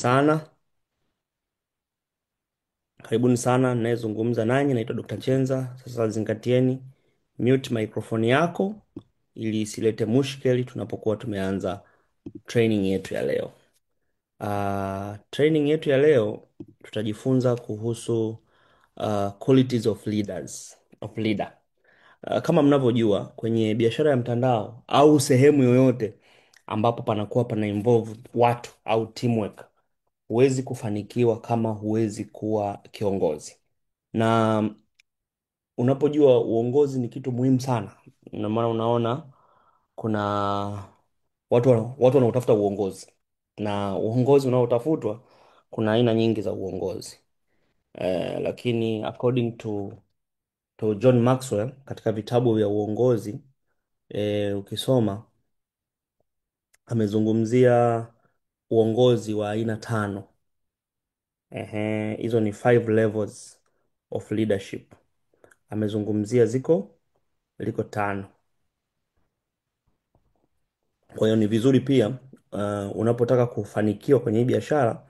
Sana, karibuni sana. Ninayezungumza nanyi naitwa Dr. Chenza. Sasa zingatieni mute microphone yako ili isilete mushkeli tunapokuwa tumeanza training yetu ya leo. Training yetu ya leo tutajifunza kuhusu qualities of leader. Kama mnavyojua kwenye biashara ya mtandao au sehemu yoyote ambapo panakuwa pana involve watu au teamwork, huwezi kufanikiwa kama huwezi kuwa kiongozi. Na unapojua uongozi ni kitu muhimu sana, na maana unaona kuna watu wanaotafuta uongozi, na uongozi unaotafutwa kuna aina nyingi za uongozi. Lakini according to John Maxwell katika vitabu vya uongozi, ukisoma amezungumzia uongozi wa aina tano. Hizo ni five levels of leadership. Amezungumzia liko tano. Kwa hiyo ni vizuri pia unapotaka kufanikiwa kwenye hii biashara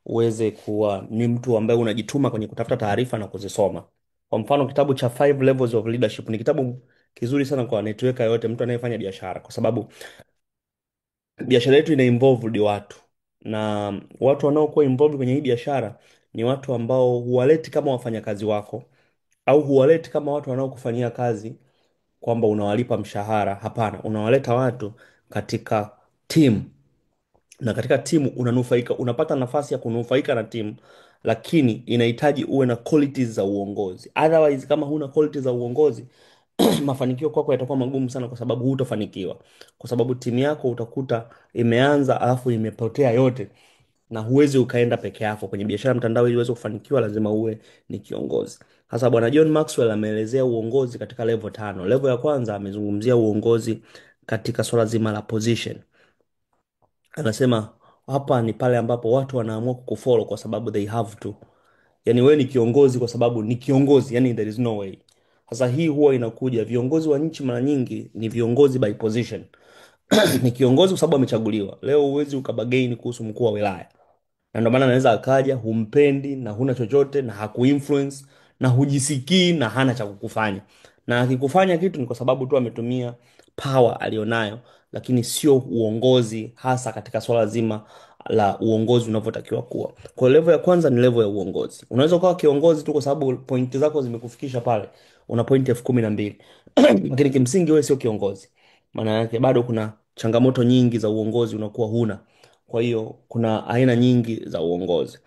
uweze kuwa ni mtu ambaye unajituma kwenye kutafuta taarifa na kuzisoma. Kwa mfano kitabu cha Five Levels of Leadership ni kitabu kizuri sana kwa networker yote, mtu anayefanya biashara, kwa sababu biashara yetu ina involved watu, na watu wanaokuwa involved kwenye hii biashara ni watu ambao huwaleti kama wafanyakazi wako au huwaleti kama watu wanaokufanyia kazi kwamba unawalipa mshahara. Hapana, unawaleta watu katika timu, na katika timu unanufaika, unapata nafasi ya kunufaika na timu, lakini inahitaji uwe na qualities za uongozi. Otherwise, kama huna qualities za uongozi mafanikio kwako yatakuwa magumu sana, kwa sababu hutofanikiwa, kwa sababu timu yako utakuta imeanza alafu imepotea yote, na huwezi ukaenda peke yako kwenye biashara ya mtandao. Ili uweze kufanikiwa lazima uwe ni kiongozi. Sasa bwana John Maxwell ameelezea uongozi katika level tano. Level ya kwanza amezungumzia uongozi katika swala zima la position. Anasema hapa ni pale ambapo watu wanaamua kukufollow kwa sababu they have to. Yani wewe ni kiongozi kwa sababu ni kiongozi, yani there is no way. Sasa hii huwa inakuja, viongozi wa nchi mara nyingi ni viongozi by position. Ni kiongozi kwa sababu amechaguliwa. Leo huwezi ukabagaini kuhusu mkuu wa wilaya, na ndio maana anaweza akaja, humpendi na huna chochote na hakuinfluence na hujisikii na hana cha kukufanya, na akikufanya kitu ni kwa sababu tu ametumia power alionayo, lakini sio uongozi, hasa katika swala zima la uongozi unavyotakiwa kuwa. Kwa hiyo level ya kwanza ni level ya uongozi. Unaweza ukawa kiongozi tu kwa sababu pointi zako zimekufikisha pale, una pointi 12,000 lakini kimsingi wewe sio kiongozi. Maana yake bado kuna changamoto nyingi za uongozi unakuwa huna. Kwa hiyo kuna aina nyingi za uongozi.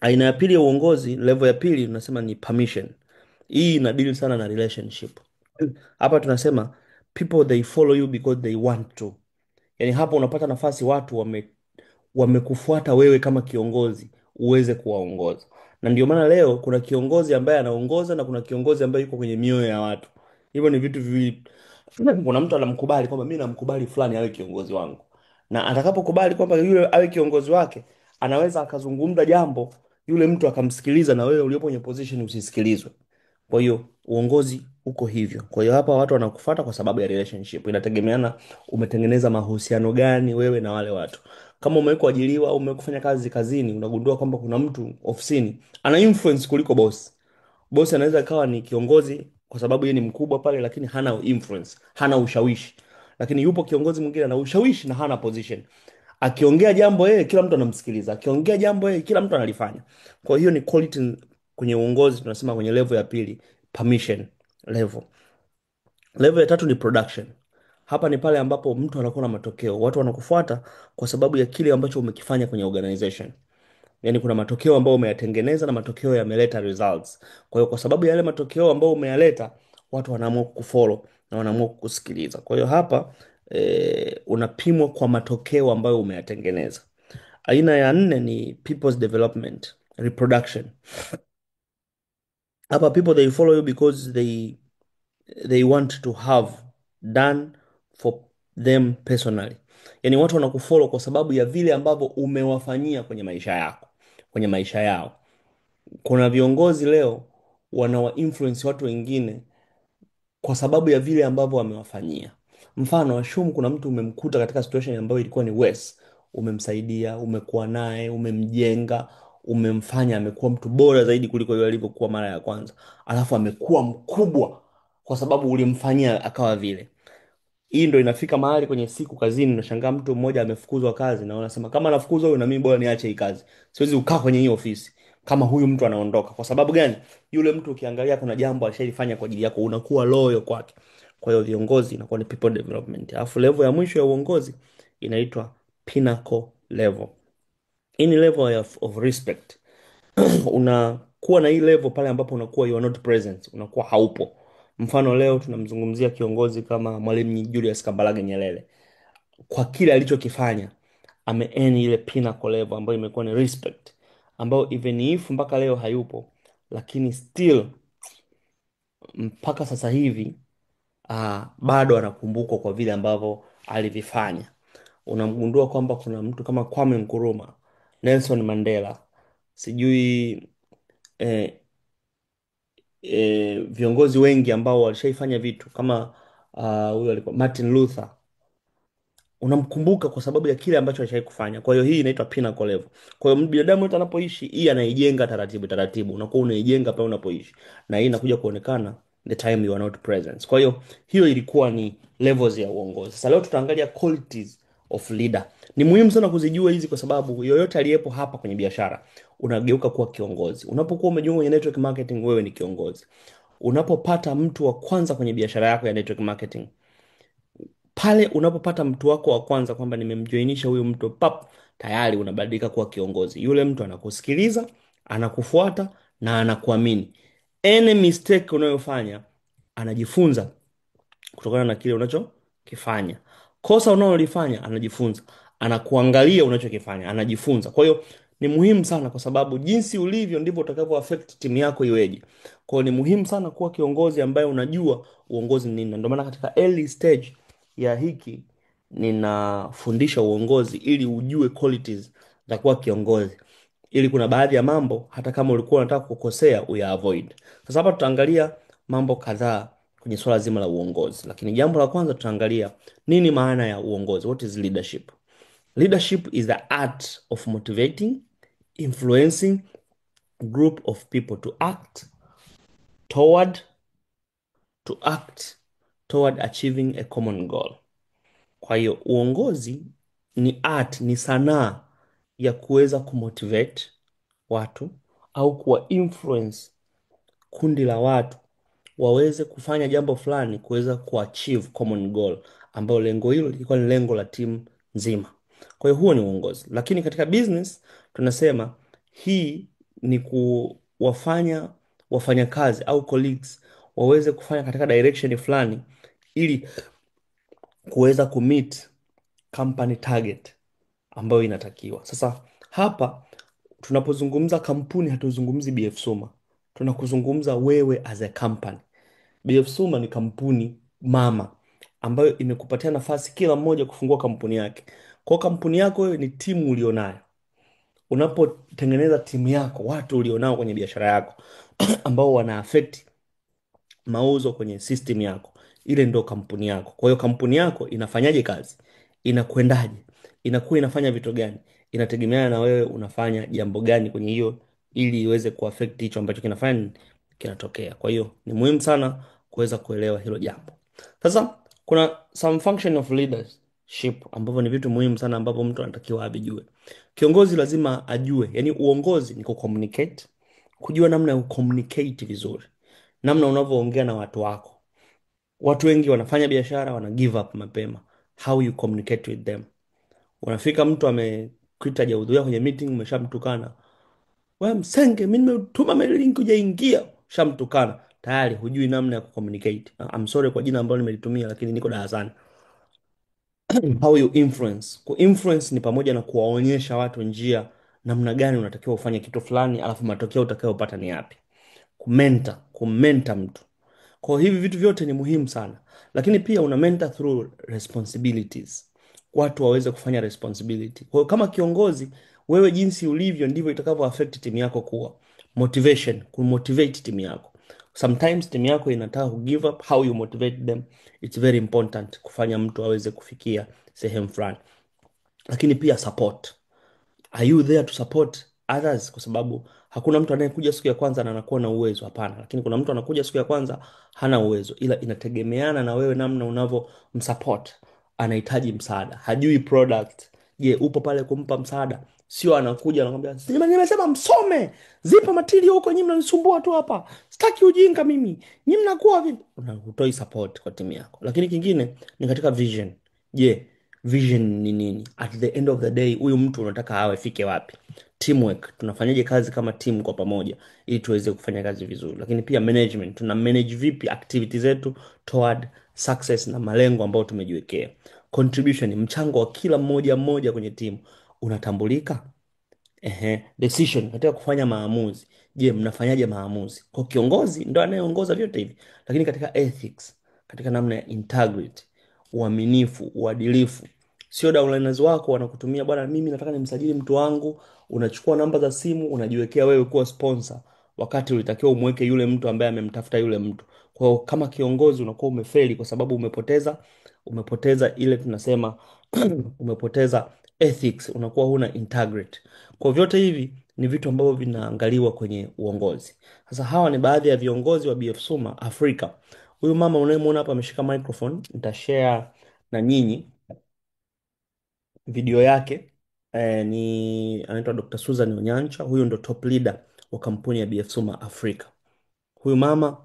Aina ya pili ya uongozi, level ya pili, tunasema ni permission. Hii inadili sana na relationship. Hapa tunasema people they follow you because they want to. Yani hapa unapata nafasi, watu wamekufuata wewe kama kiongozi uweze kuwaongoza. Na ndio maana leo kuna kiongozi ambaye anaongoza na kuna kiongozi ambaye yuko kwenye mioyo ya watu. Hivyo ni vitu viwili. Kuna mtu anamkubali kwamba mimi namkubali fulani awe kiongozi wangu, na atakapokubali kwamba yule awe kiongozi wake, anaweza akazungumza jambo, yule mtu akamsikiliza, na wewe uliopo kwenye position usisikilizwe. Kwa hiyo uongozi uko hivyo. Kwa hiyo hapa watu wanakufuata kwa sababu ya relationship. Inategemeana umetengeneza mahusiano gani wewe na wale watu. Kama umeweka kuajiriwa au umeweka kufanya kazi kazini, unagundua kwamba kuna mtu ofisini ana influence kuliko boss. Bosi anaweza kawa ni kiongozi kwa sababu yeye ni mkubwa pale, lakini hana influence, hana ushawishi. Lakini yupo kiongozi mwingine ana ushawishi na hana position. Akiongea jambo yeye kila mtu anamsikiliza, akiongea jambo yeye kila mtu analifanya. Kwa hiyo ni quality kwenye uongozi, tunasema kwenye level ya pili, permission level. Level ya tatu ni production. Hapa ni pale ambapo mtu anakuwa na matokeo, watu wanakufuata kwa sababu ya kile ambacho umekifanya kwenye organization. Yani kuna matokeo ambayo umeyatengeneza na matokeo yameleta results. Kwa hiyo kwa sababu ya yale matokeo ambayo umeyaleta, watu wanaamua kukufollow na wanaamua kukusikiliza. Kwa hiyo hapa unapimwa kwa matokeo ambayo umeyatengeneza. Aina ya nne ni people's development, reproduction. Hapa people they follow you because they want to have done for them personally. Yani watu wanakufollow kwa sababu ya vile ambavyo umewafanyia kwenye maisha yako, kwenye maisha yao. Kuna viongozi leo wanawa influence watu wengine kwa sababu ya vile ambavyo wamewafanyia. Mfano, assume kuna mtu umemkuta katika situation ambayo ilikuwa ni worse, umemsaidia, umekuwa naye, umemjenga, umemfanya amekuwa mtu bora zaidi kuliko yule alivyokuwa mara ya kwanza, alafu amekuwa mkubwa kwa sababu ulimfanyia akawa vile. Hii ndo inafika mahali kwenye siku kazini unashangaa mtu mmoja amefukuzwa kazi na unasema kama anafukuzwa huyu na mimi bora niache hii kazi. Siwezi kukaa kwenye hii ofisi kama huyu mtu anaondoka. Kwa sababu gani? Yule mtu ukiangalia kuna jambo alishalifanya kwa ajili yako, unakuwa loyal kwake. Kwa hiyo viongozi inakuwa ni people development. Alafu level ya mwisho ya uongozi inaitwa pinnacle level. Hii ni level of respect. Unakuwa na hii level pale ambapo unakuwa you are not present, unakuwa haupo. Mfano leo tunamzungumzia kiongozi kama Mwalimu Julius Kambarage Nyerere. Kwa kile alichokifanya earn ile pinnacle level ambayo imekuwa ni respect, ambayo even if mpaka leo hayupo, lakini still mpaka sasa hivi bado anakumbukwa kwa vile ambavyo alivifanya. Unamgundua kwamba kuna mtu kama Kwame Nkrumah, Nelson Mandela, sijui eh, viongozi wengi ambao walishaifanya vitu kama huyo alikuwa Martin Luther, unamkumbuka kwa sababu ya kile ambacho alishawahi kufanya. Kwa hiyo hii inaitwa pinnacle level. Kwa hiyo binadamu yote anapoishi, hii anaijenga taratibu taratibu, unakuwa unaijenga pale unapoishi, na hii inakuja kuonekana the time you are not present. Kwa hiyo hiyo ilikuwa ni levels ya uongozi. Sasa leo tutaangalia qualities of leader. Ni muhimu sana kuzijua hizi kwa sababu yoyote aliyepo hapa kwenye biashara unageuka kuwa kiongozi. Unapokuwa umejiunga kwenye network marketing, wewe ni kiongozi. Unapopata mtu wa kwanza kwenye biashara yako ya network marketing, pale unapopata mtu wako wa kwanza kwamba nimemjoinisha huyu mtu pap, tayari unabadilika kuwa kiongozi. Yule mtu anakusikiliza, anakufuata na anakuamini. Any mistake unayofanya anajifunza kutokana na kile unachokifanya. Kosa unalolifanya anajifunza, anakuangalia unachokifanya, anajifunza. Kwa hiyo ni muhimu sana, kwa sababu jinsi ulivyo ndivyo utakavyo affect timu yako iweje. Kwa hiyo ni muhimu sana kuwa kiongozi ambaye unajua uongozi ni nini. Na ndio maana katika early stage ya hiki ninafundisha uongozi ili ujue qualities za kuwa kiongozi, ili kuna baadhi ya mambo hata kama ulikuwa unataka kukosea uya avoid. Sasa hapa tutaangalia mambo kadhaa kwenye swala zima la uongozi, lakini jambo la kwanza tutaangalia nini maana ya uongozi. What is leadership? Leadership is the art of motivating, influencing group of people toward to act toward achieving a common goal. Kwa hiyo uongozi ni art, ni sanaa ya kuweza kumotivate watu au kuwa influence kundi la watu waweze kufanya jambo fulani, kuweza kuachieve common goal, ambayo lengo hilo lilikuwa ni lengo la timu nzima. Kwa hiyo huo ni uongozi. Lakini katika business tunasema hii ni kuwafanya wafanyakazi au colleagues waweze kufanya katika direction fulani ili kuweza kumeet company target ambayo inatakiwa. Sasa hapa tunapozungumza kampuni, hatuzungumzi BF Suma, tunakuzungumza wewe as a company. BF Suma ni kampuni mama ambayo imekupatia nafasi kila mmoja kufungua kampuni yake. Kwa kampuni yako wewe ni timu ulionayo. Unapotengeneza timu yako, watu ulionao kwenye biashara yako ambao wana affect mauzo kwenye system yako, ile ndo kampuni yako. Kwa hiyo kampuni yako inafanyaje kazi, inakwendaje, inakuwa inafanya vitu gani, inategemeana na wewe unafanya jambo gani kwenye hiyo, ili iweze kuaffect hicho ambacho kinatokea. Kwa hiyo ni muhimu sana kuweza kuelewa hilo jambo. Sasa kuna some function of leadership ambavyo ni vitu muhimu sana ambavyo mtu anatakiwa avijue. Kiongozi lazima ajue, yani uongozi ni kucommunicate, kujua namna ya kucommunicate vizuri, namna unavyoongea na watu wako. Watu wengi wanafanya biashara wana give up mapema. How you communicate with them. Unafika mtu amekuita hajahudhuria kwenye meeting, umeshamtukana. Wewe msenge, mimi nimetuma mail link hujaingia, shamtukana. Tayari hujui namna ya kucommunicate. I'm sorry kwa jina ambalo nimelitumia, lakini niko darasani. How you influence. Ku influence ni pamoja na kuwaonyesha watu njia namna gani unatakiwa ufanye kitu fulani, alafu matokeo utakayopata ni yapi. Kumenta mtu. Kwa hivi vitu vyote ni muhimu sana. Lakini pia una mentor through responsibilities. Watu waweze kufanya responsibility. Kwa hiyo kama kiongozi, wewe jinsi ulivyo ndivyo itakavyo affect timu yako kuwa. Motivation, kumotivate timu yako. Sometimes timu yako inataka ku give up, how you motivate them. It's very important kufanya mtu aweze kufikia sehemu fulani. lakini pia support. Are you there to support others? Kwa sababu hakuna mtu anayekuja siku ya kwanza na anakuwa na uwezo, hapana, lakini kuna mtu anakuja siku ya kwanza hana uwezo, ila inategemeana na wewe namna unavyo msupport. Anahitaji msaada, hajui product. Je, upo pale kumpa msaada? Sio anakuja anakwambia nimesema msome, zipo material huko, nyinyi mnanisumbua tu hapa, sitaki ujinga mimi, nyinyi mnakuwa vipi? Unatoi support kwa timu yako. Lakini kingine ni katika vision. Je, vision ni nini? At the end of the day, huyu mtu unataka awe fike wapi? Teamwork, tunafanyaje kazi kama team kwa pamoja ili tuweze kufanya kazi vizuri. Lakini pia management, tuna manage vipi activity zetu toward success na malengo ambayo tumejiwekea. Contribution, mchango wa kila mmoja mmoja kwenye timu unatambulika. Decision, katika kufanya maamuzi. Je, mnafanyaje maamuzi? Kwa kiongozi ndo anayeongoza vyote hivi, lakini katika ethics, katika namna ya integrity, uaminifu, uadilifu. Sio downliners wako wanakutumia, bwana mimi nataka nimsajili mtu wangu, unachukua namba za simu unajiwekea wewe kuwa sponsor, wakati ulitakiwa umweke yule mtu ambaye amemtafuta yule mtu. Kwa hiyo kama kiongozi unakuwa umefeli kwa sababu umepoteza ile tunasema umepoteza ethics, unakuwa huna integrity. Kwa vyote hivi ni vitu ambavyo vinaangaliwa kwenye uongozi. Sasa hawa ni baadhi ya viongozi wa BF Suma Afrika. Huyu mama unayemwona hapa ameshika microphone, nitashare na nyinyi video yake. Ni anaitwa Dr. Susan Onyancha. Huyu ndo top leader wa kampuni ya BF Suma Afrika. Huyu mama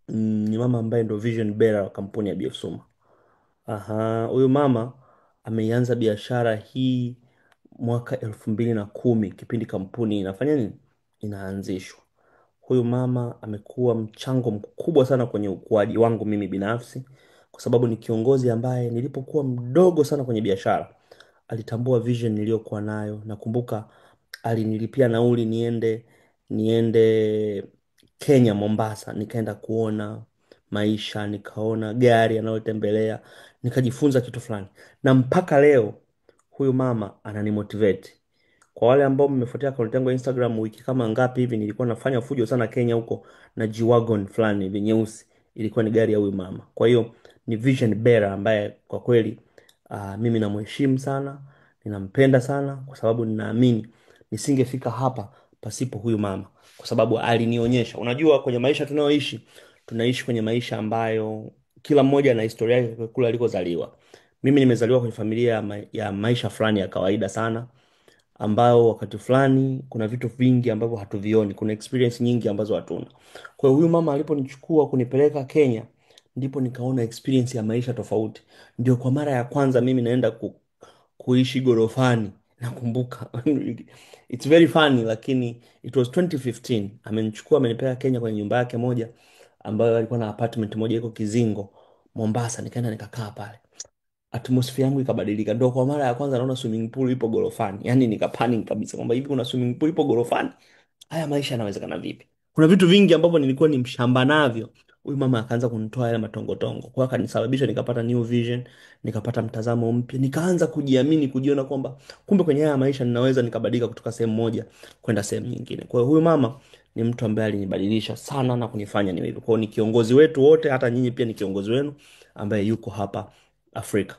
ni mama ambaye ndo vision bearer wa kampuni ya BF Suma. Aha, huyu mama ameianza biashara hii mwaka 2010, kipindi kampuni inafanya nini, inaanzishwa. Huyu mama amekuwa mchango mkubwa sana kwenye ukuaji wangu mimi binafsi, kwa sababu ni kiongozi ambaye nilipokuwa mdogo sana kwenye biashara alitambua vision niliyokuwa nayo. Nakumbuka alinilipia nauli niende Kenya, Mombasa, nikaenda kuona maisha, nikaona gari anayotembelea, nikajifunza kitu fulani, na mpaka leo huyu mama ananimotivate. Kwa wale ambao mmefuatia akaunti yangu ya Instagram, wiki kama ngapi hivi nilikuwa nafanya fujo sana Kenya huko na G-Wagon fulani hivi nyeusi, ilikuwa ni gari ya huyu mama. Kwa hiyo ni vision bearer ambaye kwa kweli mimi namheshimu sana, ninampenda sana, kwa sababu ninaamini nisingefika hapa pasipo huyu mama, kwa sababu alinionyesha. Unajua, kwenye maisha tunayoishi, tunaishi kwenye maisha ambayo kila mmoja ana historia yake kule alikozaliwa. Mimi nimezaliwa kwenye familia ya maisha fulani ya kawaida sana, ambao wakati fulani kuna vitu vingi ambavyo hatuvioni, kuna experience nyingi ambazo hatuna. Kwa hiyo huyu mama aliponichukua kunipeleka Kenya, ndipo nikaona experience ya maisha tofauti. Ndio kwa mara ya kwanza mimi naenda kuishi gorofani. Nakumbuka it's very funny, lakini it was 2015. Amenichukua amenipeleka Kenya kwenye nyumba yake moja ambayo alikuwa na apartment moja iko Kizingo, Mombasa. Nikaenda nikakaa pale, atmosphere yangu ikabadilika. Ndio kwa mara ya kwanza naona swimming pool ipo gorofani. Yani nikapanic kabisa kwamba hivi kuna swimming pool ipo gorofani, haya maisha yanawezekana vipi? Kuna vitu vingi ambavyo nilikuwa ni mshamba navyo. Huyu mama akaanza kunitoa yale matongotongo, kwa hiyo akanisababisha nikapata new vision, nikapata mtazamo mpya, nikaanza kujiamini, kujiona kwamba kumbe kwenye haya maisha ninaweza nikabadilika kutoka sehemu moja kwenda sehemu nyingine. Kwa hiyo huyu mama ni mtu ambaye alinibadilisha sana na kunifanya niwe hivyo. Kwa hiyo ni kiongozi wetu wote, hata nyinyi pia ni kiongozi wenu ambaye yuko hapa Afrika.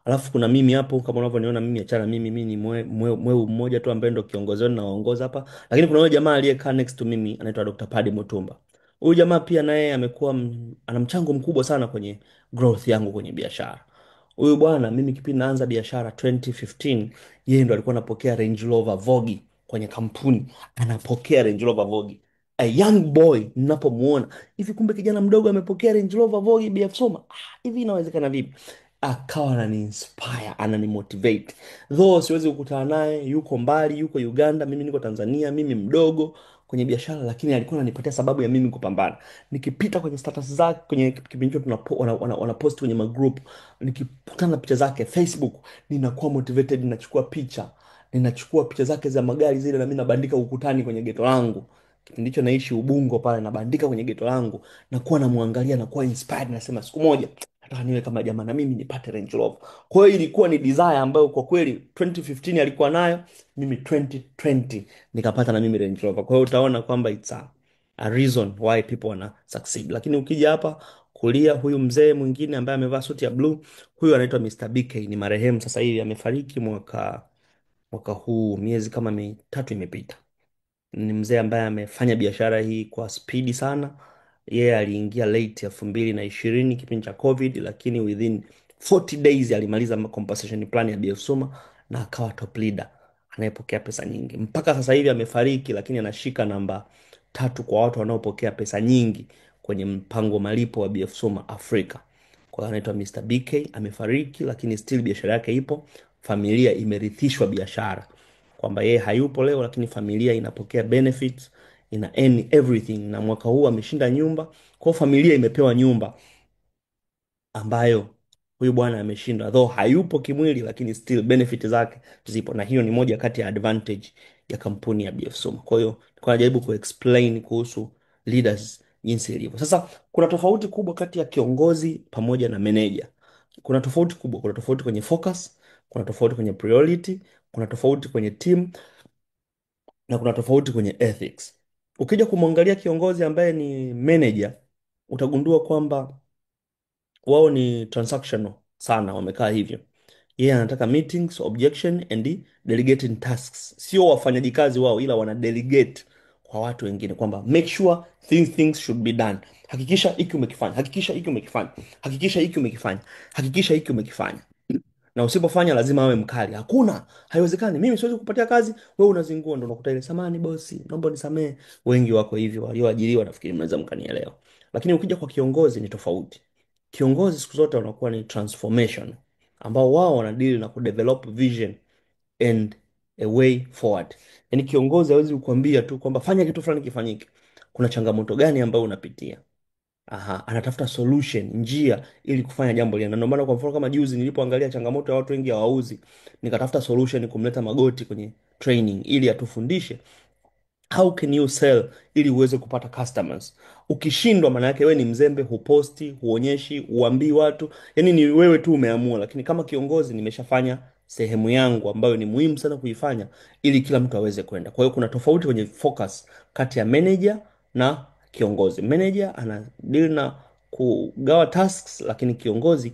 Alafu kuna mimi hapo, kama unavyoniona mimi, achana mimi ni mweu mmoja tu ambaye ndo kiongozi wenu naongoza hapa. Lakini kuna yule jamaa aliyekaa next to mimi anaitwa Dr. Paddy Mutumba. Huyu jamaa pia naye amekuwa ana mchango mkubwa sana kwenye growth yangu kwenye biashara. Huyu bwana, mimi kipindi naanza biashara 2015, yeye ndo alikuwa anapokea Range Rover Vogue kwenye kampuni, anapokea Range Rover Vogue. A young boy ninapomuona hivi, kumbe kijana mdogo amepokea Range Rover Vogue BF Soma. Hivi inawezekana vipi? Akawa anani inspire, anani motivate. Though siwezi kukutana naye, yuko mbali, yuko Uganda, mimi niko Tanzania, mimi mdogo kwenye biashara, lakini alikuwa ananipatia sababu ya mimi kupambana. Nikipita kwenye status zake kwenye kipindi hicho wana post kwenye magroup, nikikutana na picha zake Facebook, ninakuwa motivated, ninachukua picha zake za magari zile, na mimi nabandika ukutani kwenye geto langu. Kipindi hicho naishi Ubungo pale, nabandika kwenye geto langu, nakuwa namwangalia, nakuwa inspired, nasema siku moja nataka niwe kama jamaa na mimi nipate Range Rover. Kwa hiyo ilikuwa ni desire ambayo kwa kweli 2015 alikuwa nayo, mimi 2020 nikapata na mimi Range Rover. Kwa hiyo utaona kwamba it's a reason why people wana succeed. Lakini ukija hapa Kulia huyu mzee mwingine ambaye amevaa suti ya blue, huyu anaitwa Mr. BK, ni marehemu sasa hivi, amefariki mwaka huu, miezi kama mitatu imepita. Ni mzee ambaye amefanya biashara hii kwa spidi sana. Yeye aliingia late 2020 kipindi cha COVID, lakini within 40 days alimaliza compensation plan ya BF Suma na akawa top leader anayepokea pesa nyingi. Mpaka sasa hivi amefariki, lakini anashika namba tatu kwa watu wanaopokea pesa nyingi kwenye mpango malipo wa BF Suma Afrika. Kwa hiyo anaitwa Mr. BK, amefariki, lakini still biashara yake ipo. Familia imerithishwa biashara kwamba yeye hayupo leo, lakini familia inapokea benefits, ina earn everything, na mwaka huu ameshinda nyumba. Kwa hiyo familia imepewa nyumba ambayo huyu bwana ameshinda, though hayupo kimwili, lakini still benefit zake zipo, na hiyo ni moja kati ya advantage ya kampuni ya BF Suma. Kwa hiyo nilikuwa najaribu kuexplain kuhusu leaders jinsi ilivyo. Sasa kuna tofauti kubwa kati ya kiongozi pamoja na manager. Kuna tofauti kubwa, kuna tofauti kwenye focus, kuna tofauti kwenye priority, kuna tofauti kwenye team, na kuna tofauti kwenye ethics. Ukija kumwangalia kiongozi ambaye ni manager, utagundua kwamba wao ni transactional sana, wamekaa hivyo. Yeye anataka meetings, objection and delegating tasks. Sio wafanyaji kazi wao, ila wana delegate kwa watu wengine kwamba make sure things should be done. Hakikisha hiki umekifanya, hakikisha hiki umekifanya, hakikisha hiki umekifanya, hakikisha hiki umekifanya, na usipofanya lazima awe mkali. Hakuna, haiwezekani, mimi siwezi kupatia kazi, wewe unazingua. Ndo unakuta ile samani bosi, naomba nisamee. Wengi wako hivyo, walioajiriwa, nafikiri mnaweza mkanielewa. Lakini ukija kwa kiongozi ni tofauti. Kiongozi siku zote wanakuwa ni transformation, ambao wao wanadeal na kudevelop vision and a way forward. Yani kiongozi hawezi kukuambia tu kwamba fanya kitu fulani kifanyike. Kuna changamoto gani ambayo unapitia? Aha, anatafuta solution, njia ili kufanya jambo lile. Na ndio maana kwa mfano kama juzi nilipoangalia changamoto ya watu wengi hawauzi, nikatafuta solution kumleta Magoti kwenye training ili atufundishe how can you sell ili uweze kupata customers. Ukishindwa maana yake wewe ni mzembe, huposti, huonyeshi, huambii watu, yani ni wewe tu umeamua. Lakini kama kiongozi nimeshafanya sehemu yangu ambayo ni muhimu sana kuifanya ili kila mtu aweze kwenda. Kwa hiyo kuna tofauti kwenye focus kati ya manager na kiongozi. Manager ana deal na kugawa tasks, lakini kiongozi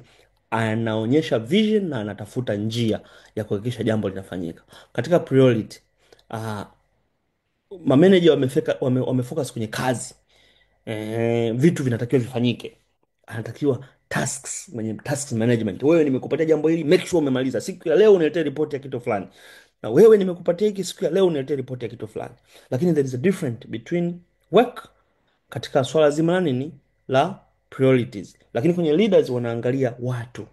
anaonyesha vision na anatafuta njia ya kuhakikisha jambo linafanyika. Katika priority, uh, mameneja wamefocus kwenye kazi. Vitu vinatakiwa vifanyike, anatakiwa tasks, mwenye tasks management. Wewe nimekupatia jambo hili, make sure umemaliza siku ya leo, uniletee ripoti ya kitu fulani. Na wewe nimekupatia hiki, siku ya leo uniletee ripoti ya kitu fulani. Lakini there is a difference between work katika swala zima la nini, la priorities. Lakini kwenye leaders wanaangalia watu,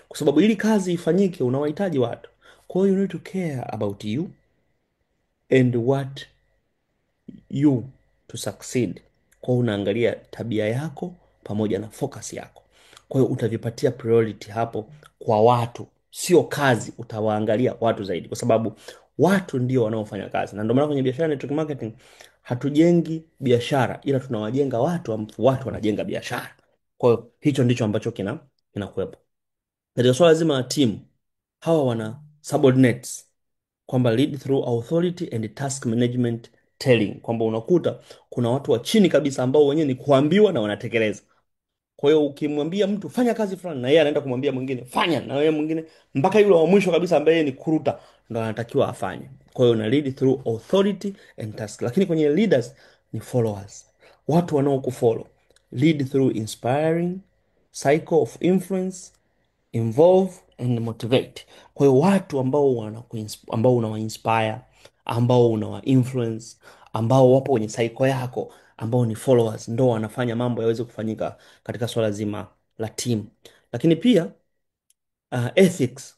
kwa sababu ili kazi ifanyike unawahitaji watu. Kwa hiyo you need to care about you and what you to succeed. Kwa hiyo unaangalia tabia yako pamoja na focus yako. Kwa hiyo utavipatia priority hapo kwa watu, sio kazi. Utawaangalia watu zaidi, kwa sababu watu ndio wanaofanya kazi. Na ndio maana kwenye biashara network marketing hatujengi biashara, ila tunawajenga watu, amfu watu wanajenga biashara. Kwa hiyo hicho ndicho ambacho kinakuwepo katika swala zima la team. Hawa wana subordinates, kwamba lead through authority and task management telling, kwamba unakuta kuna watu wa chini kabisa ambao wenyewe ni kuambiwa na wanatekeleza. Kwa hiyo ukimwambia mtu fanya kazi fulani, na yeye anaenda kumwambia mwingine fanya, na yeye mwingine, mpaka yule wa mwisho kabisa ambaye yeye ni kuruta ndo anatakiwa afanye. Kwa hiyo na lead through authority and task. Lakini kwenye leaders ni followers, watu wanaokufollow. Lead through inspiring, cycle of influence, involve and motivate. Kwa hiyo watu ambao unawainspire, ambao unawainfluence, ambao wapo kwenye cycle yako, ambao ni followers, ndo wanafanya mambo yaweze kufanyika katika swala zima la team. Lakini pia ethics,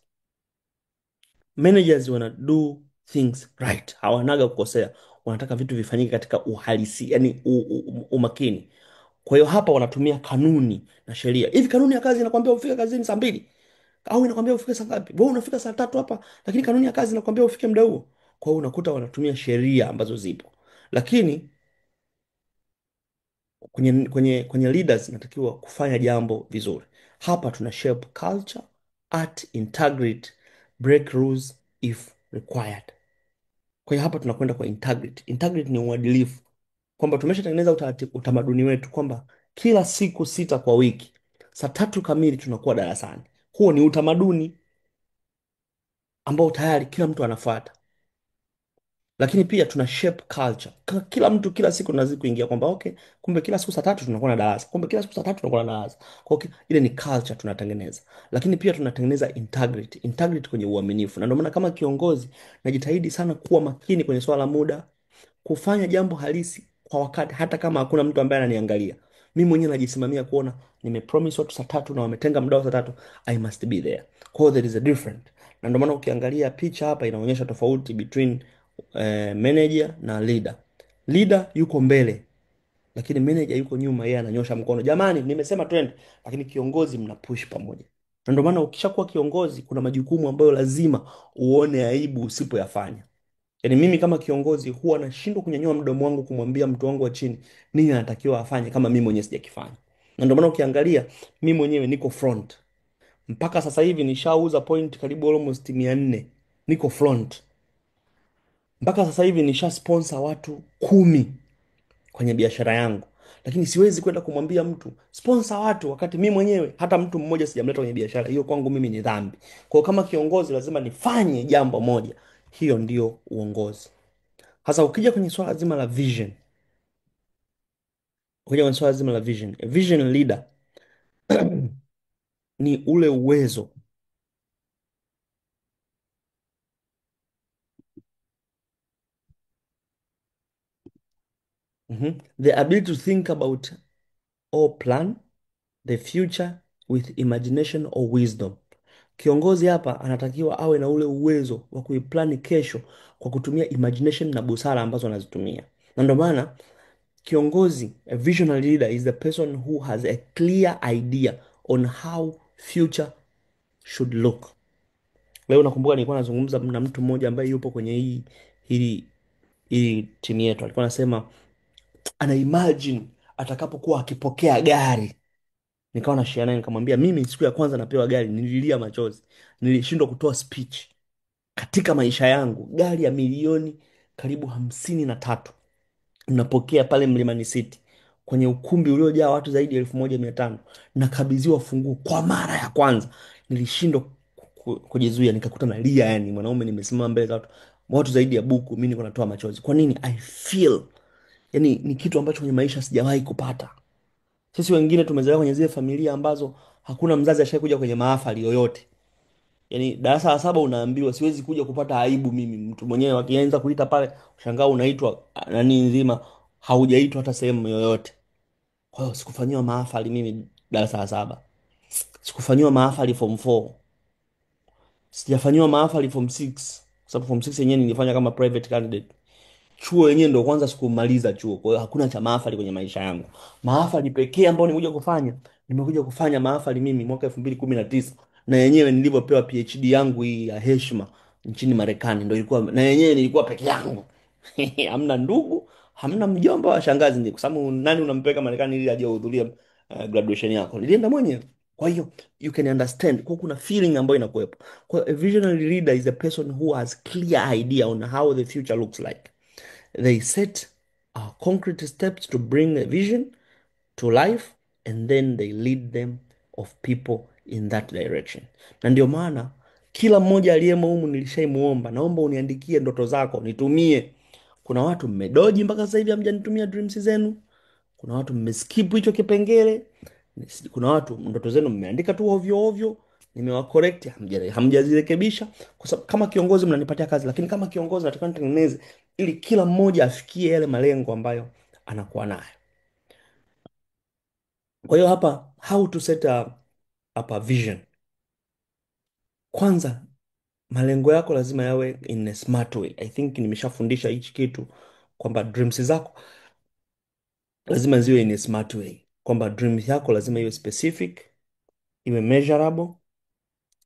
managers wana do things right, hawanaga kukosea, wanataka vitu vifanyike katika uhalisi, yani umakini. Kwa hiyo hapa wanatumia kanuni na sheria. Hivi kanuni ya kazi inakwambia ufike kazini saa 2 au inakwambia ufike saa ngapi? Wewe unafika saa 3 hapa, lakini kanuni ya kazi inakwambia ufike muda huo. Kwa hiyo unakuta wanatumia sheria ambazo zipo. Lakini kwenye leaders inatakiwa kufanya jambo vizuri. Hapa tuna shape culture at integrity, break rules if required. Kwa hiyo hapa tunakwenda kwa integrity. Integrity ni uadilifu, kwamba tumeshatengeneza utamaduni wetu kwamba kila siku 6 kwa wiki, saa 3 kamili tunakuwa darasani. Huo ni utamaduni ambao tayari kila mtu anafuata. Lakini pia tuna shape culture. Kila mtu kila siku tunazidi kuingia kwamba okay, kumbe kila siku saa 3 tunakuwa na darasa, kumbe kila siku saa 3 tunakuwa na darasa. Kwa hiyo ile ni culture tunatengeneza. Lakini pia tunatengeneza integrity, integrity kwenye uaminifu. Na ndio maana kama kiongozi najitahidi sana kuwa makini kwenye swala la muda, kufanya jambo halisi kwa wakati, hata kama hakuna mtu ambaye ananiangalia. Mimi mwenyewe najisimamia kuona nimepromise watu saa 3 na wametenga muda wa saa 3, I must be there. Kwa hiyo there is a different. Na ndio maana ukiangalia picha hapa inaonyesha tofauti between manager na leader. Leader yuko mbele, lakini manager yuko nyuma, yeye ananyosha mkono, jamani, nimesema twende. Lakini kiongozi mna push pamoja. Na ndio maana ukishakuwa kiongozi kuna majukumu ambayo lazima uone aibu usipoyafanya. Yaani mimi kama kiongozi huwa nashindwa kunyanyua mdomo wangu kumwambia mtu wangu wa chini nini anatakiwa afanye kama mimi mwenyewe sijakifanya. Na ndio maana ukiangalia mimi mwenyewe niko front. Mpaka sasa hivi nishauza point karibu almost 400. Niko front. Mpaka sasa hivi nisha sponsor watu 10 kwenye biashara yangu. Lakini siwezi kwenda kumwambia mtu sponsor watu wakati mimi mwenyewe hata mtu mmoja sijamleta kwenye biashara. Hiyo kwangu mimi ni dhambi. Kwa hiyo kama kiongozi lazima nifanye jambo moja. Hiyo ndio uongozi. Hasa ukija kwenye swala zima la vision, ukija kwenye swala zima la vision, a vision leader ni ule uwezo, the ability to think about or plan the future with imagination or wisdom. Kiongozi hapa anatakiwa awe na ule uwezo wa kuiplani kesho kwa kutumia imagination na busara ambazo anazitumia. Na ndio maana kiongozi, a visionary leader is the person who has a clear idea on how future should look. Leo nakumbuka nilikuwa nazungumza na mtu mmoja ambaye yupo kwenye hii hii timu yetu. Alikuwa anasema ana imagine atakapokuwa akipokea gari. Nikawa na share naye nikamwambia mimi siku ya kwanza napewa gari nililia machozi. Nilishindwa kutoa speech katika maisha yangu. Gari ya milioni karibu 53 napokea pale Mlimani City kwenye ukumbi uliojaa watu zaidi ya 1500, nakabidhiwa funguo kwa mara ya kwanza. Nilishindwa kujizuia, nikakuta nalia, yani mwanaume nimesimama mbele za watu zaidi ya buku, mimi niko natoa machozi. Kwa nini? I feel, yani ni kitu ambacho kwenye maisha sijawahi kupata. Sisi wengine tumezaliwa kwenye zile familia ambazo hakuna mzazi ashaye kuja kwenye mahafali yoyote. Yani darasa la 7 unaambiwa siwezi kuja kupata aibu mimi. Mtu mwenyewe akianza kuita pale, ushangaa unaitwa nani nzima, haujaitwa hata sehemu yoyote. Kwa hiyo sikufanyiwa mahafali mimi darasa la 7. Sikufanyiwa mahafali form 4. Sijafanyiwa mahafali form 6. Kwa sababu form 6 yenyewe nilifanya kama private candidate. Chuo yenyewe ndio kwanza sikumaliza chuo. Kwa hiyo hakuna cha mahafali kwenye maisha yangu. Mahafali pekee ambayo nimekuja kufanya mahafali mimi mwaka 2019, na yenyewe nilivyopewa PhD yangu hii ya heshima nchini Marekani, ndio ilikuwa na yenyewe nilikuwa peke yangu. Hamna ndugu, hamna mjomba wa shangazi, kwa sababu nani unampeleka Marekani ili aje kuhudhuria graduation yako? Nilienda mwenyewe. Kwa hiyo you can understand, kwa kuna feeling ambayo inakuwepo. Kwa hiyo a visionary leader is a person who has clear idea on how the future looks like. They set concrete steps to bring a vision to life, and then they lead them of people in that direction. Na ndio maana kila mmoja aliyemo humu nilishaimuomba, naomba uniandikie ndoto zako nitumie. Kuna watu mmedoji mpaka sasa hivi hamjanitumia dreams zenu. Kuna watu mmeskip hicho kipengele. Kuna watu ndoto zenu mmeandika tu ovyo ovyo, nimewacorrect, hamjazirekebisha. Kwa sababu kama kiongozi mnanipatia kazi, lakini kama kiongozi nataka nitengeneze ili kila mmoja afikie yale malengo ambayo anakuwa nayo. Kwa hiyo hapa, how to set up a vision. Kwanza, malengo yako lazima yawe in a smart way. I think nimeshafundisha hichi kitu kwamba dreams zako lazima ziwe in a smart way, kwamba dreams yako lazima iwe specific, iwe measurable,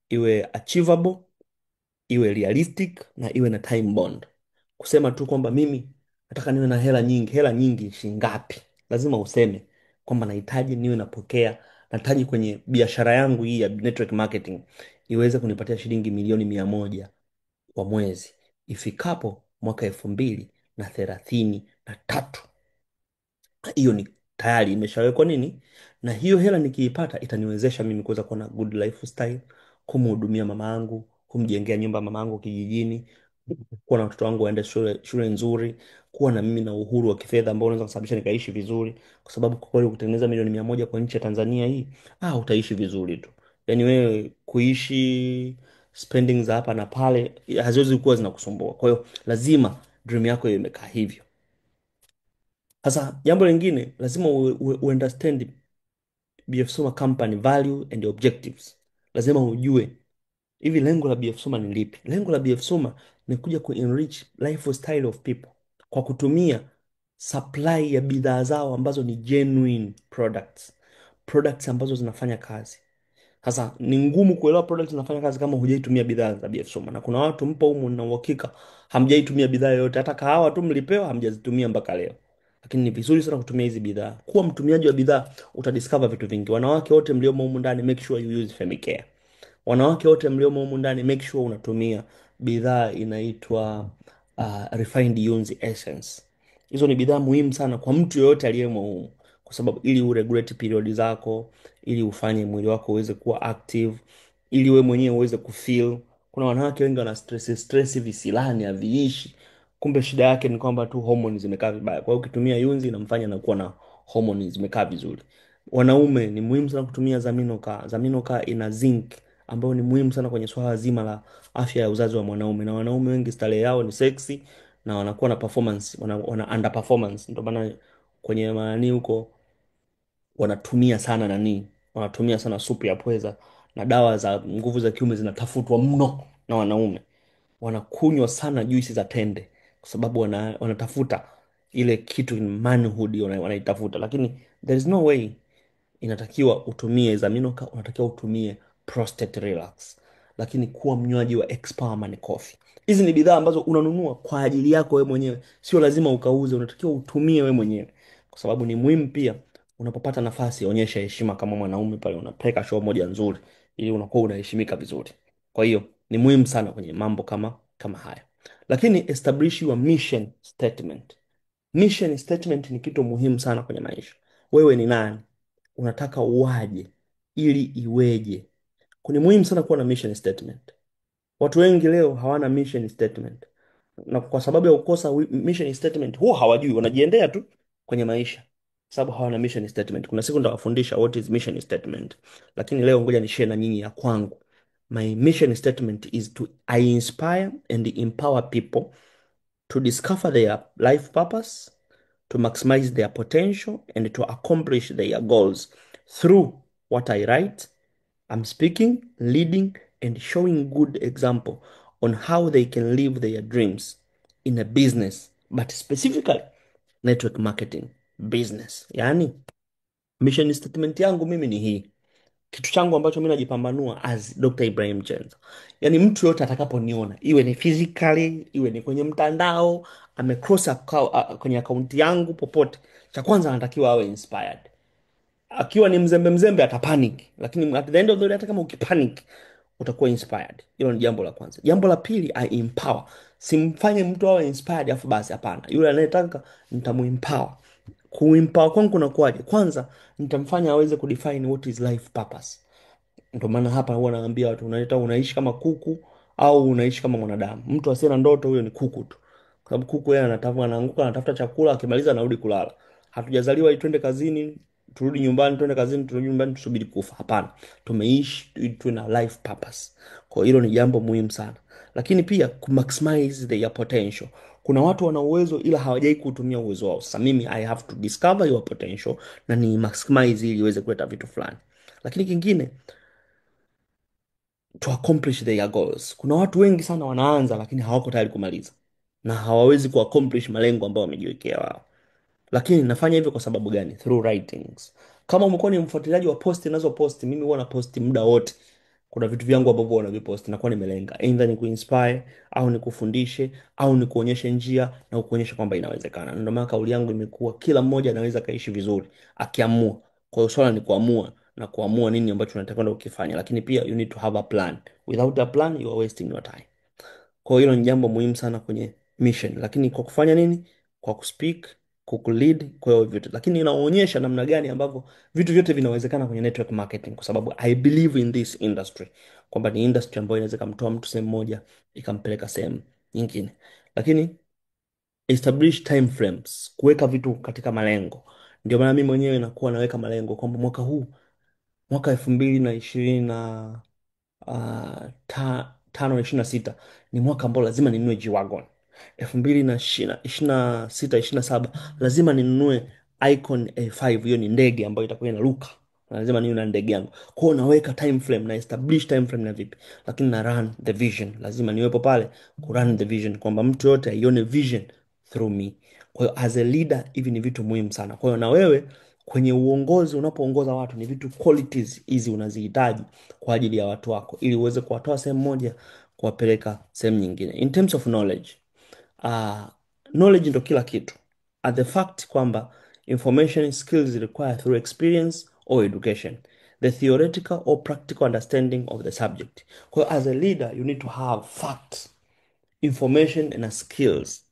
iwe achievable, iwe realistic na iwe na time bond. Kusema tu kwamba mimi nataka niwe na hela nyingi, hela nyingi shilingi ngapi? Lazima useme kwamba nahitaji niwe napokea, nahitaji kwenye biashara yangu hii ya network marketing iweze kunipatia shilingi milioni 100 kwa mwezi ifikapo mwaka 2033. Hiyo ni tayari imeshawekwa nini, na hiyo hela nikiipata itaniwezesha mimi kuweza kuwa na good lifestyle, kumhudumia mama yangu, kumjengea nyumba mama yangu kijijini, kuwa na watoto wangu waende shule nzuri, kuwa na mimi na uhuru wa kifedha ambao unaweza kusababisha nikaishi vizuri, kwa sababu kwa kweli ukitengeneza milioni 100 kwa nchi ya Tanzania hii, utaishi vizuri tu. Yani wewe kuishi spending za hapa na pale haziwezi kuwa zinakusumbua. Kwa hiyo lazima dream yako iwe imekaa hivyo. Sasa jambo lingine lazima understand BF Suma company value and objectives. Lazima ujue hivi lengo la BF Suma ni lipi. Lengo la BF Suma ni kuja ku enrich lifestyle of people kwa kutumia supply ya bidhaa zao ambazo ni genuine products, products ambazo zinafanya kazi. Sasa ni ngumu kuelewa products zinafanya kazi kama hujaitumia bidhaa za BF Suma, na kuna watu mpo humu na uhakika hamjaitumia bidhaa yoyote, hata kahawa tu mlipewa hamjazitumia mpaka leo. Lakini ni vizuri sana kutumia hizi bidhaa. Kuwa mtumiaji wa bidhaa, utadiscover vitu vingi. Wanawake wote mliomo humu ndani, make sure you use Femicare. Wanawake wote mliomo humu ndani, make sure unatumia bidhaa inaitwa refined Yunzi essence. Hizo ni bidhaa muhimu sana kwa mtu yoyote aliyemo humu, kwa sababu ili uregulate period zako, ili ufanye mwili wako uweze kuwa active, ili we mwenyewe uweze kufeel. Kuna wanawake wengi wana stress visilani haviishi, kumbe shida yake ni kwamba tu hormones zimekaa vibaya. Kwa hiyo ukitumia Yunzi inamfanya na kuwa na hormones zimekaa vizuri. Wanaume ni muhimu sana kutumia Zaminoka. Zaminoka ina zinc ambayo ni muhimu sana kwenye swala zima la afya ya uzazi wa mwanaume, na wanaume wengi starehe yao ni sexy na wanakuwa na performance, wana under performance. Ndio maana kwenye maani huko wanatumia sana wanatumia sana supu ya pweza, na dawa za nguvu za kiume zinatafutwa mno na wanaume. Wanakunywa sana juisi za tende kwa sababu wanatafuta ile kitu in manhood, wanaitafuta. Lakini there is no way inatakiwa utumie Zaminoka, unatakiwa utumie prostate relax, lakini kuwa mnywaji wa Expowerman coffee. Hizi ni bidhaa ambazo unanunua kwa ajili yako wewe mwenyewe, sio lazima ukauze, unatakiwa utumie wewe mwenyewe, kwa sababu ni muhimu pia. Unapopata nafasi, onyesha heshima kama mwanaume pale unapeka show moja nzuri, ili unakuwa unaheshimika vizuri. Kwa hiyo ni muhimu sana kwenye mambo kama haya. Lakini establish your mission statement. Mission statement ni kitu muhimu sana kwenye maisha. Wewe ni nani? Unataka uwaje? Ili iweje? Ni muhimu sana kuwa na mission statement. Watu wengi leo hawana mission statement, na kwa sababu ya kukosa mission statement huwa hawajui, wanajiendea tu kwenye maisha sababu hawana mission statement. Kuna siku nitawafundisha what is mission statement, lakini leo ngoja ni share na nyinyi ya kwangu. My mission statement is to I inspire and empower people to discover their life purpose, to maximize their potential, and to accomplish their goals through what I write, I'm speaking, leading, and showing good example on how they can live their dreams in a business, but specifically network marketing business. Yani, mission statement yangu mimi ni hii. Kitu changu ambacho mimi najipambanua as Dr. Ibrahim Chenza. Yani mtu yote atakaponiona, iwe ni physically, iwe ni kwenye mtandao, amecross kwenye akaunti yangu popote, cha kwanza anatakiwa awe inspired. Akiwa ni mzembe mzembe atapanic, lakini at the end of the day, hata kama ukipanic utakuwa inspired. Hilo ni jambo la kwanza. Jambo la pili, I empower. Simfanye mtu awe inspired afu basi, hapana. Yule anayetaka nitamuempower. Kuempower kwangu kunakuwaje? Kwanza nitamfanya aweze kudefine what is life purpose. Ndio maana hapa huwa naambia watu, unaishi kama kuku au unaishi kama mwanadamu? Mtu asiye na ndoto, huyo ni kuku tu, kwa sababu kuku yeye anaanguka, anatafuta chakula, akimaliza anarudi kulala. Hatujazaliwa ili twende kazini turudi nyumbani, twende kazini turudi nyumbani tusubiri kufa. Hapana, tumeishi ili tuwe na life purpose. Kwa hiyo hilo ni jambo muhimu sana, lakini pia ku maximize their potential. Kuna watu wana uwezo ila hawajai kutumia uwezo wao. Sasa mimi I have to discover your potential na ni maximize ili iweze kuleta vitu fulani. Lakini kingine, to accomplish their goals. Kuna watu wengi sana wanaanza lakini hawako tayari kumaliza na hawawezi ku accomplish malengo ambayo wamejiwekea wao. Lakini nafanya hivyo kwa sababu gani? Through writings. Kama umekuwa ni mfuatiliaji wa posti nazo posti, mimi huwa na posti muda wote. Kuna vitu vyangu ambavyo huwa naviposti, nakuwa nimelenga either ni kuinspire au ni kufundishe au ni kuonyesha njia na kuonyesha kwamba inawezekana. Ndio maana kauli yangu imekuwa kila mmoja anaweza kaishi vizuri akiamua. Kwa hiyo swala ni kuamua na kuamua nini ambacho unatakiwa ukifanya, lakini pia you need to have a plan. Without a plan you are wasting your time. Kwa hiyo hilo ni jambo muhimu sana kwenye mission. Lakini kwa kufanya nini? Kwa kuspeak, kukulead kwa hiyo vitu, lakini inaonyesha namna gani ambavyo vitu vyote vinawezekana kwenye network marketing, kwa sababu I believe in this industry, kwamba ni industry ambayo inaweza kumtoa mtu sehemu moja ikampeleka sehemu nyingine. Lakini establish time frames, kuweka vitu katika malengo. Ndio maana mimi mwenyewe nakuwa naweka malengo kwamba mwaka huu, mwaka 2020 tano na 26 ni mwaka ambao lazima ninunue G-Wagon. 2026 27 lazima ninunue Icon A5, hiyo ni ndege ambayo itakuwa inaruka, lazima niwe na ndege yangu. Kwa hiyo naweka time frame, na establish time frame na vipi, lakini na run the vision, lazima niwepo pale ku run the vision, kwamba mtu yote aione vision through me. Kwa hiyo as a leader, hivi ni vitu muhimu sana. Kwa hiyo na wewe kwenye uongozi, unapoongoza watu, ni vitu qualities hizi unazihitaji kwa ajili ya watu wako, ili uweze kuwatoa sehemu moja kuwapeleka sehemu nyingine. In terms of knowledge, uh, knowledge ndo kila kitu. At the fact kwamba information skills required through experience or education, the theoretical or practical understanding of the subject. Kwa hiyo as a leader you need to have facts, information na skills.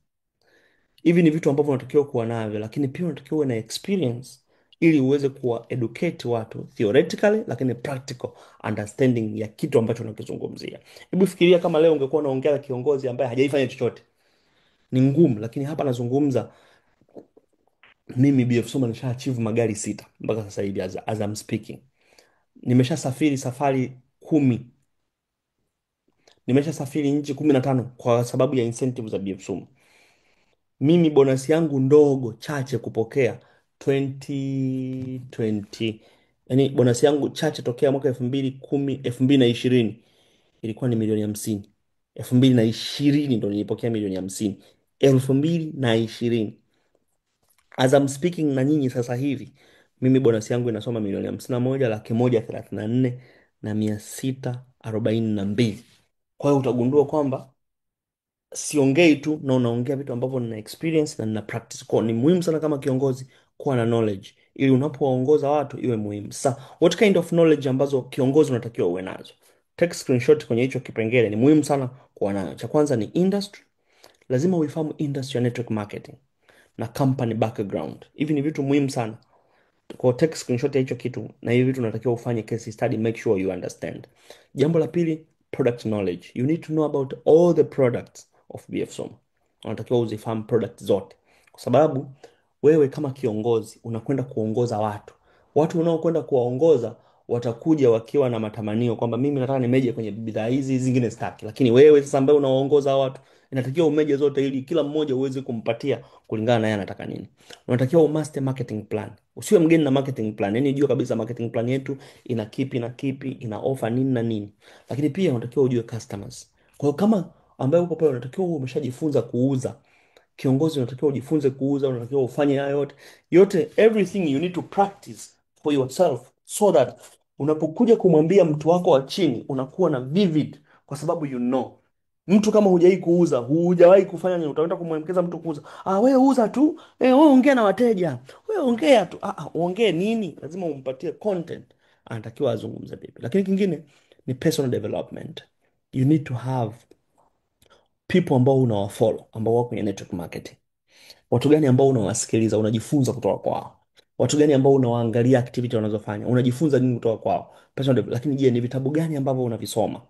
Hivi ni vitu ambavyo unatakiwa kuwa navyo, lakini pia unatakiwa uwe na experience ili uweze kuwa educate watu theoretically, lakini practical understanding ya kitu ambacho unakizungumzia. Hebu fikiria kama leo ungekuwa unaongea na kiongozi ambaye hajaifanya chochote, ni ngumu. Lakini hapa nazungumza mimi BF Suma nisha achieve magari 6 mpaka sasa hivi, as I'm speaking. Nimeshasafiri safari 10, nimeshasafiri nchi 15 kwa sababu ya incentive za BF Suma. Mimi bonus yangu ndogo chache kupokea 2020, yani bonus yangu chache tokea mwaka 2010 2020 ilikuwa ni milioni 50. 2020 ndo nilipokea milioni 50. 2020 as I'm speaking na nyinyi sasa hivi, mimi bonus yangu inasoma milioni 51,134,642. Kwa hiyo utagundua kwamba siongei tu, na unaongea vitu ambavyo nina experience na nina practice. Kwa hiyo ni muhimu sana kama kiongozi kuwa na knowledge, ili unapowaongoza watu iwe muhimu. Sasa what kind of knowledge ambazo kiongozi unatakiwa uwe nazo? Take screenshot kwenye hicho kipengele, ni muhimu sana kuwa nayo. Cha kwanza ni industry, lazima uifahamu industry ya network marketing na company background. Hivi ni vitu muhimu sana. Kwa take screenshot ya hicho kitu, na hivi vitu unatakiwa ufanye case study, make sure you understand. Jambo la pili, product knowledge. You need to know about all the products of BF Soma. Unatakiwa uzifahamu product zote, kwa sababu wewe kama kiongozi unakwenda kuongoza watu. Watu unaokwenda kuwaongoza watakuja wakiwa na matamanio kwamba mimi nataka nimeje kwenye bidhaa hizi, zingine sitaki. Lakini wewe sasa ambaye unawaongoza watu, inatakiwa umeje zote, ili kila mmoja uweze kumpatia kulingana na yeye anataka nini. Unatakiwa umaster marketing plan. Usiwe mgeni na marketing plan. Yaani jua kabisa marketing plan yetu ina kipi na kipi, ina offer nini na nini. Lakini pia unatakiwa ujue customers. Kwa hiyo kama ambaye uko pale, unatakiwa uwe umeshajifunza kuuza. Kiongozi unatakiwa ujifunze kuuza, unatakiwa ufanye hayo yote. Yote, everything you need to practice for yourself, so that unapokuja kumwambia mtu wako wa chini unakuwa na vivid, kwa sababu you know. Mtu kama hujawahi kuuza, hujawahi kufanya nini, utaenda kumwelekeza mtu kuuza. Ah, wewe uza tu. Wewe ongea na wateja. Wewe ongea tu. Uongee nini? Lazima umpatie content. Anatakiwa azungumze vipi. Lakini kingine ni personal development. You need to have people ambao unawafollow, ambao wako kwenye network marketing. Watu gani ambao unawasikiliza, unajifunza kutoka kwao? Watu gani ambao unawaangalia activity wanazofanya, unajifunza nini kutoka kwao? Personal development. Lakini je, ni vitabu gani ambavyo unavisoma?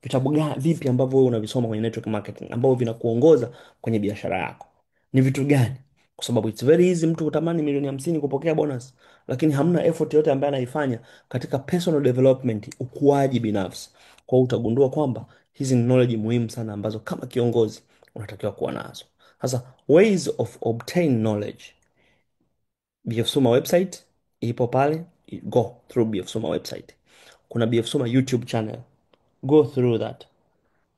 Vitabu vipi ambavyo wewe unavisoma kwenye network marketing ambavyo vinakuongoza kwenye biashara yako? Ni vitu gani? Kwa sababu it's very easy mtu kutamani milioni 50 kupokea bonus, lakini hamna effort yote ambayo anaifanya katika personal development, ukuaji binafsi. Kwa hiyo utagundua kwamba hizi ni knowledge muhimu sana ambazo kama kiongozi unatakiwa kuwa nazo. Sasa ways of obtain knowledge. BF Suma website ipo pale, go through BF Suma website. Kuna BF Suma YouTube channel, go through that,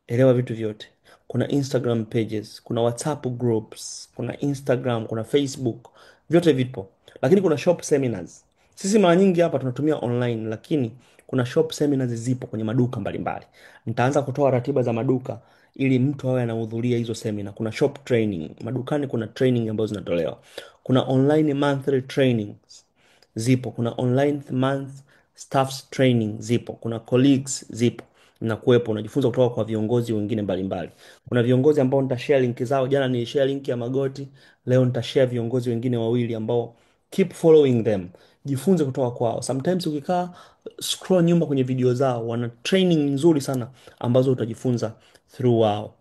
elewa vitu vyote. Kuna Instagram pages, kuna WhatsApp groups, kuna Instagram, kuna Facebook, vyote vipo. Lakini kuna shop seminars. Sisi mara nyingi hapa tunatumia online, lakini kuna shop seminars zipo kwenye maduka mbalimbali. Nitaanza kutoa ratiba za maduka ili mtu awe anahudhuria hizo seminar. Kuna shop training, madukani kuna training ambazo zinatolewa. Kuna online monthly trainings zipo, kuna online month staffs training zipo, kuna colleagues zipo. inakuwepo, unajifunza kutoka kwa viongozi wengine mbalimbali. Kuna viongozi ambao nitashare link zao. Jana nilishare link ya Magoti, leo nitashare viongozi wengine wawili ambao keep following them, jifunze kutoka kwao. Sometimes ukikaa scroll nyuma kwenye video zao, wana training nzuri sana ambazo utajifunza through wao.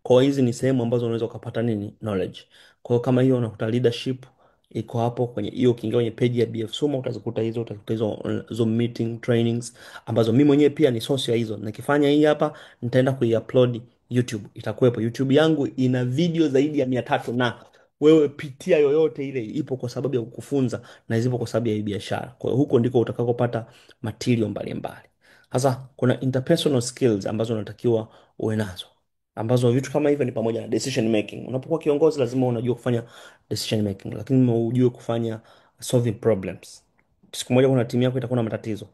Kwa hiyo hizi ni sehemu ambazo unaweza ukapata nini, knowledge. Kwa hiyo kama hiyo unakuta leadership iko hapo kwenye hiyo, ukiingia kwenye page ya BF Suma utazikuta hizo, utakuta hizo Zoom meeting trainings ambazo mimi mwenyewe pia ni source ya hizo. Nikifanya hii hapa nitaenda kuiupload YouTube, itakuwepo. YouTube yangu ina video zaidi ya 300, na wewe pitia yoyote ile, ipo kwa sababu ya kukufunza na zipo kwa sababu ya hii biashara. Kwa hiyo huko ndiko utakakopata material mbalimbali. Sasa kuna interpersonal skills ambazo unatakiwa uwe nazo, ambazo vitu kama hivyo ni pamoja na decision making. Unapokuwa kiongozi lazima unajua kufanya decision making, lakini ujue kufanya solving problems. Siku moja kuna timu yako itakuwa na matatizo,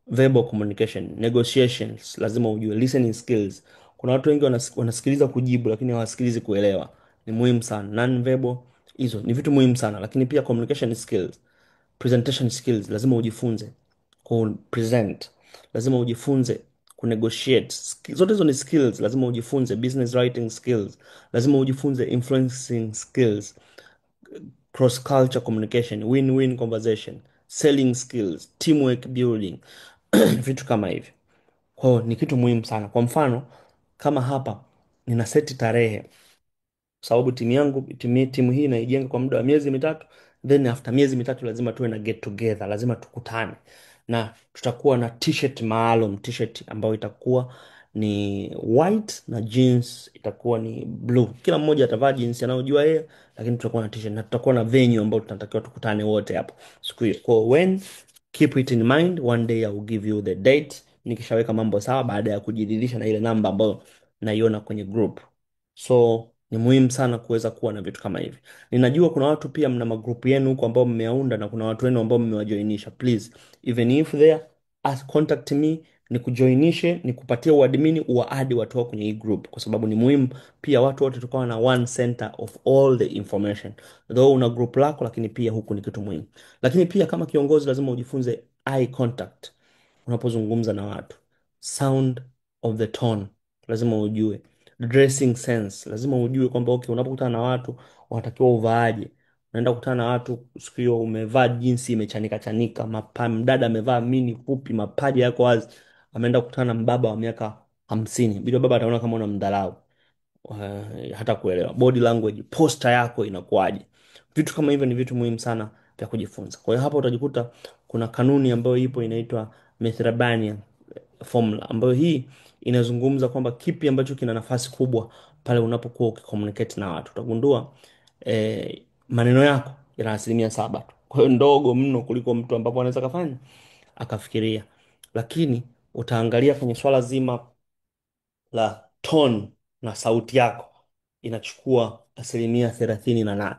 verbal communication, negotiations, lazima ujue listening skills. Kuna watu wengi wanasikiliza kujibu, lakini hawasikilizi kuelewa. Ni muhimu sana non verbal, hizo ni vitu muhimu sana. Lakini pia communication skills, presentation skills, lazima ujifunze ku present, lazima ujifunze ku negotiate. Zote hizo ni skills, lazima ujifunze. Business writing skills, lazima ujifunze. Influencing skills, cross culture communication, win-win conversation, selling skills, teamwork building, vitu kama hivyo. Kwa hiyo ni kitu muhimu sana. Kwa mfano kama hapa nina seti tarehe, sababu timu yangu, timu hii naijenga kwa muda wa miezi mitatu, then after miezi mitatu lazima tuwe na get together, lazima tukutane, na tutakuwa na t-shirt maalum, t-shirt ambayo itakuwa ni white na jeans itakuwa ni blue. Kila mmoja atavaa jeans anayojua yeye, lakini tutakuwa na t-shirt na tutakuwa na venue ambayo tunatakiwa tukutane wote hapo siku hiyo. Kwa when, keep it in mind, one day I will give you the date, nikishaweka mambo sawa, baada ya kujiridhisha na ile namba ambayo naiona kwenye group. So ni muhimu sana kuweza kuwa na vitu kama hivi. Ninajua kuna watu pia mna magrupu yenu huko ambao mmeyaunda, na kuna watu wenu ambao mmewajoinisha. Please, even if there, ask, contact me, nikujoinishe, nikupatie uadmini, uwaadi watu wao kwenye hii group, kwa sababu ni muhimu pia watu wote tukawa na one center of all the information. Though una group lako, lakini pia huku ni kitu muhimu. Lakini pia kama kiongozi lazima ujifunze eye contact unapozungumza na watu, sound of the tone lazima ujue, dressing sense lazima ujue kwamba okay, unapokutana na watu wanatakiwa uvaaje. Unaenda kukutana na watu siku hiyo umevaa jinsi imechanika chanika, mdada amevaa mini fupi, mapaja yako wazi, ameenda kukutana na mbaba wa miaka 50, bila baba ataona kama unamdharau. Hata kuelewa body language, poster yako inakuwaje. Vitu kama hivyo ni vitu muhimu sana vya kujifunza. Kwa hiyo hapa utajikuta kuna kanuni ambayo ipo inaitwa Methrabanian formula, ambayo hii inazungumza kwamba kipi ambacho kina nafasi kubwa pale unapokuwa ukicommunicate na watu. Utagundua maneno yako yana 7% tu, kwa hiyo ndogo mno kuliko mtu ambapo anaweza kafanya akafikiria. Lakini utaangalia kwenye swala zima la tone na sauti yako, inachukua 38%,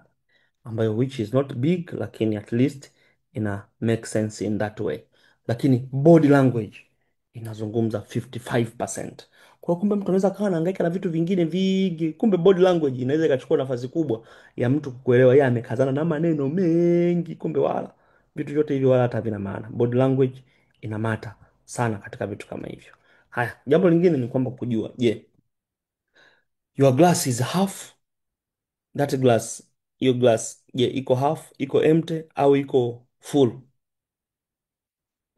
ambayo which is not big, lakini at least ina make sense in that way. Lakini body language inazungumza 55%. Kwa hiyo kumbe mtu anaweza kawa anahangaika na vitu vingine vingi, kumbe body language inaweza ikachukua nafasi kubwa ya mtu kukuelewa yeye amekazana na maneno mengi, kumbe wala vitu vyote hivyo wala hata vina maana. Body language ina mata sana katika vitu kama hivyo. Haya, jambo lingine ni kwamba kujua, je, your glass is half, that glass, hiyo glass, je, iko half, iko empty au iko full?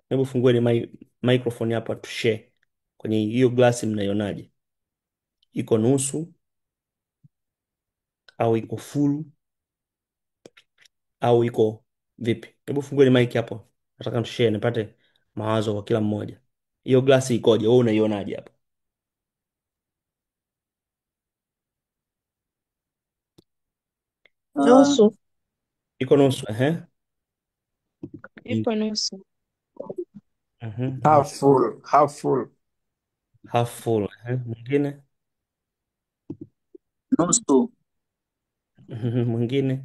Hebu fungue ile microphone hapa tushare kwenye hiyo glasi, mnaionaje? Iko nusu au iko full au iko vipi? Hebu fungue ile mic hapo, nataka tushare nipate mawazo kwa kila mmoja. Hiyo glasi ikoje? Wewe unaionaje hapo? Nusu, Iko nusu, ehe. ipo nusu. Mhm. Half full, half full. Half full, ehe. Mwingine? Nusu. Mwingine?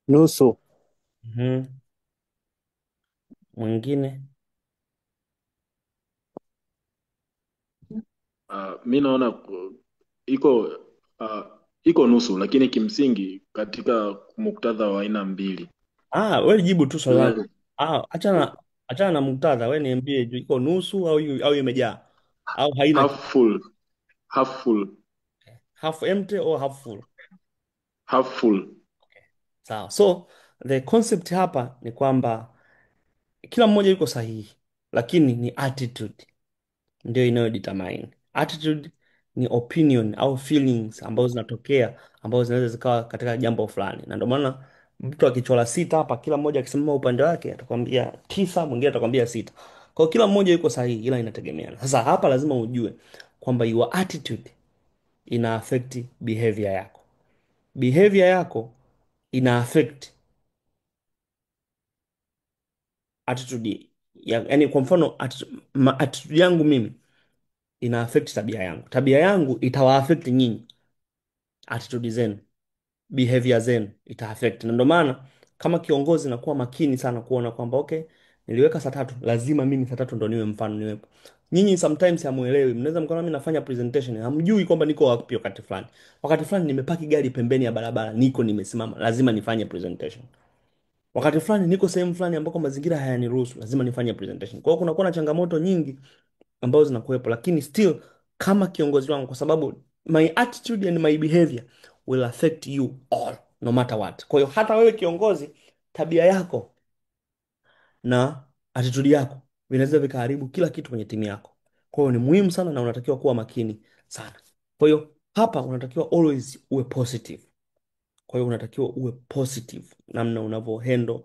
Nusu. Mhm. Mwingine? Mi naona iko iko nusu, lakini kimsingi katika muktadha wa aina mbili Wewe jibu tu swali langu. Tuwe- Achana Achana na muktadha, wewe niambie iko nusu au imejaa au haina kitu. Half full. Half full. Half empty or half full? Half full. Sawa. So the concept hapa ni kwamba kila mmoja yuko sahihi, lakini ni attitude ndio inayodetermine. Attitude ni opinion au feelings ambazo zinatokea ambazo zinaweza zikawa katika jambo fulani, na ndio maana mtu akichora sita hapa, kila mmoja akisimama upande wake atakwambia tisa, mwingine atakwambia sita. Kwa hiyo kila mmoja yuko sahihi, ila inategemeana. Sasa hapa lazima ujue kwamba your attitude ina affect behavior yako, behavior yako ina affect attitude ya, yani kwa mfano attitude yangu mimi ina affect tabia yangu, tabia yangu itawa affect nyinyi, attitude zenu, behavior zenu ita affect. Na ndio maana kama kiongozi nakuwa makini sana kuona kwamba okay, niliweka saa tatu, lazima mimi saa tatu ndo niwe mfano niwepo. Nyinyi sometimes hamuelewi, mnaweza mkaona mimi nafanya presentation, hamjui kwamba niko wapi wakati fulani. Wakati fulani nimepaki gari pembeni ya barabara, niko nimesimama, lazima nifanye presentation. Wakati fulani niko sehemu fulani ambako mazingira hayaniruhusu, lazima nifanye presentation. Kwa hiyo kunakuwa na changamoto nyingi ambazo zinakuwepo, lakini still kama kiongozi wangu, kwa sababu my attitude and my behavior will affect you all no matter what. Kwa hiyo hata wewe kiongozi, tabia yako na attitude yako vinaweza vikaharibu kila kitu kwenye timu yako. Kwa hiyo ni muhimu sana na unatakiwa kuwa makini sana. Kwa hiyo hapa unatakiwa always uwe positive. Kwa hiyo unatakiwa uwe positive namna unavyo handle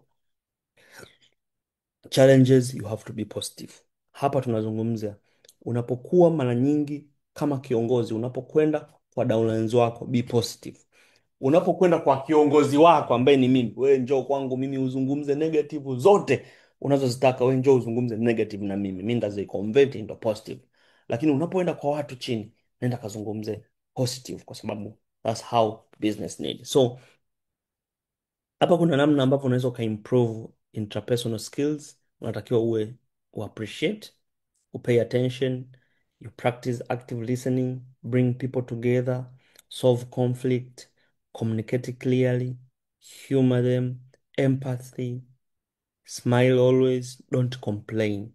challenges, you have to be positive. Hapa tunazungumzia unapokuwa mara nyingi kama kiongozi, unapokwenda kwa downlines wako, be positive. Unapokwenda kwa kiongozi wako ambaye ni mimi, wewe njoo kwangu mimi uzungumze negative zote unazozitaka, wewe njoo uzungumze negative na mimi ndazi convert into positive. Lakini unapoenda kwa watu chini, nenda kazungumze positive, kwa sababu that's how business need. So hapa kuna namna ambavyo unaweza ukaimprove interpersonal skills. Unatakiwa appreciate, pay attention, you practice active listening, bring people together, solve conflict, communicate clearly, humor them, empathy, smile always, don't complain.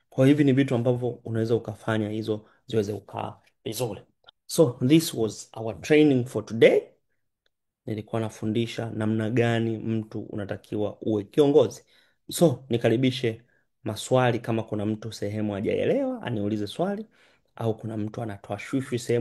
Kwa hivi ni vitu ambavyo unaweza ukafanya hizo ziweze kukaa vizuri. So this was our training for today. Nilikuwa nafundisha namna gani mtu unatakiwa uwe kiongozi. So nikaribishe maswali, kama kuna mtu sehemu hajaelewa aniulize swali, au kuna mtu anatoa shushu sehemu